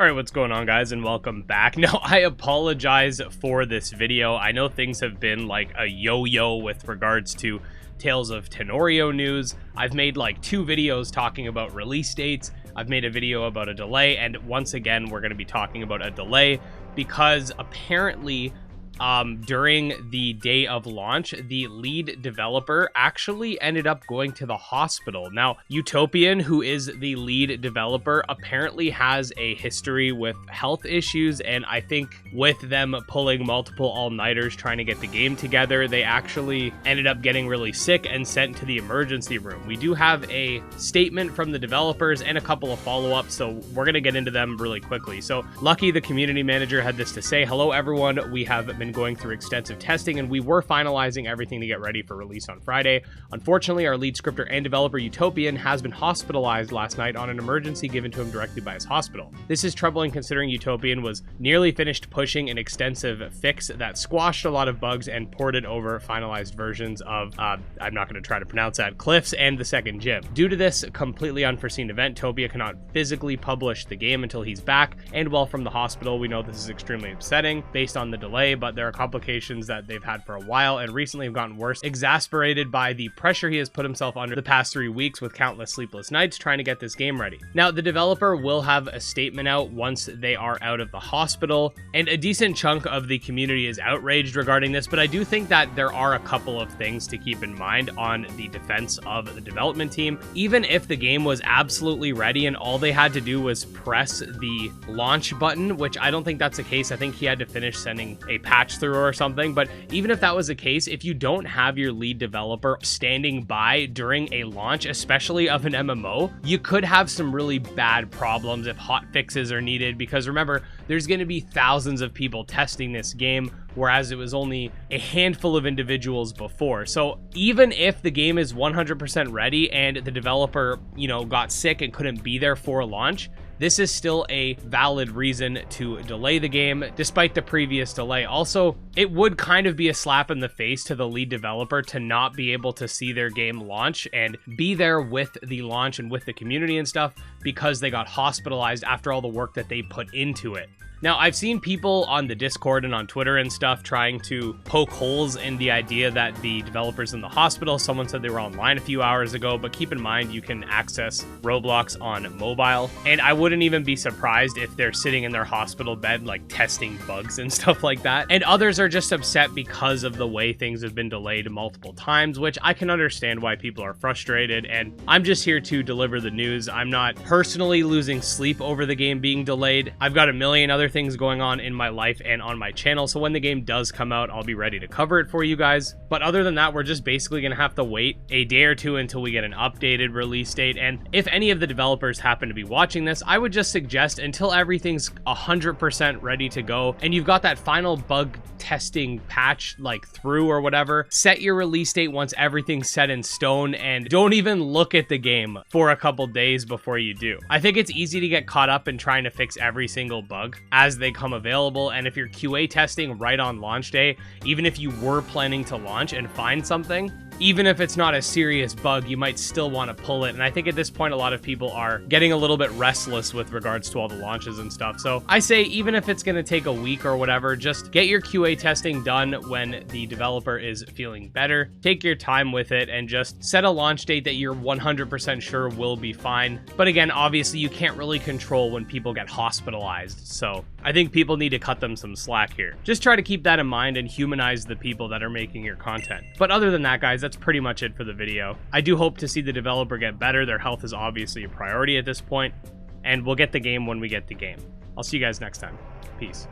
Alright, what's going on, guys, and welcome back. Now, I apologize for this video. I know things have been like a yo-yo with regards to Tales of Tanorio news. I've made like 2 videos talking about release dates. I've made a video about a delay, and once again, we're going to be talking about a delay because apparently during the day of launch, the lead developer actually ended up going to the hospital. Now, Utopian, who is the lead developer, apparently has a history with health issues, and I think with them pulling multiple all-nighters trying to get the game together, they actually ended up getting really sick and sent to the emergency room. We do have a statement from the developers and a couple of follow-ups, so we're going to get into them really quickly. So, Lucky, the community manager, had this to say: "Hello, everyone. We have been going through extensive testing, and we were finalizing everything to get ready for release on Friday. Unfortunately, our lead scripter and developer Utopian has been hospitalized last night on an emergency given to him directly by his hospital. This is troubling considering Utopian was nearly finished pushing an extensive fix that squashed a lot of bugs and ported over finalized versions of I'm not going to try to pronounce that, Cliffs and the second gym. Due to this completely unforeseen event, Topia cannot physically publish the game until he's back, and while from the hospital, we know this is extremely upsetting based on the delay, but there are complications that they've had for a while and recently have gotten worse, exasperated by the pressure he has put himself under the past 3 weeks with countless sleepless nights trying to get this game ready." Now, the developer will have a statement out once they are out of the hospital, and a decent chunk of the community is outraged regarding this, but I do think that there are a couple of things to keep in mind on the defense of the development team. Even if the game was absolutely ready and all they had to do was press the launch button, which I don't think that's the case. I think he had to finish sending a patch through or something, but even if that was the case, if you don't have your lead developer standing by during a launch, especially of an MMO, you could have some really bad problems if hot fixes are needed, because remember, there's going to be thousands of people testing this game, whereas it was only a handful of individuals before. So even if the game is 100% ready and the developer, got sick and couldn't be there for launch, this is still a valid reason to delay the game, despite the previous delay. Also, it would kind of be a slap in the face to the lead developer to not be able to see their game launch and be there with the launch and with the community and stuff because they got hospitalized after all the work that they put into it. Now, I've seen people on the Discord and on Twitter and stuff trying to poke holes in the idea that the developer's in the hospital. Someone said they were online a few hours ago, but keep in mind you can access Roblox on mobile. And I wouldn't even be surprised if they're sitting in their hospital bed, like testing bugs and stuff like that. And others are just upset because of the way things have been delayed multiple times, which I can understand why people are frustrated. And I'm just here to deliver the news. I'm not personally losing sleep over the game being delayed. I've got a million other things going on in my life and on my channel, so when the game does come out, I'll be ready to cover it for you guys. But other than that, we're just basically gonna have to wait a day or two until we get an updated release date. And if any of the developers happen to be watching this, I would just suggest until everything's 100% ready to go and you've got that final bug testing patch like through or whatever, set your release date once everything's set in stone, and don't even look at the game for a couple days before you do. I think it's easy to get caught up in trying to fix every single bug as they come available, and if you're QA testing right on launch day, even if you were planning to launch and find something, even if it's not a serious bug, you might still want to pull it. And I think at this point, a lot of people are getting a little bit restless with regards to all the launches and stuff. So I say, even if it's going to take a week or whatever, just get your QA testing done when the developer is feeling better. Take your time with it and just set a launch date that you're 100% sure will be fine. But again, obviously you can't really control when people get hospitalized. So I think people need to cut them some slack here. Just try to keep that in mind and humanize the people that are making your content. But other than that, guys, that's pretty much it for the video. I do hope to see the developer get better. Their health is obviously a priority at this point, and we'll get the game when we get the game. I'll see you guys next time. Peace.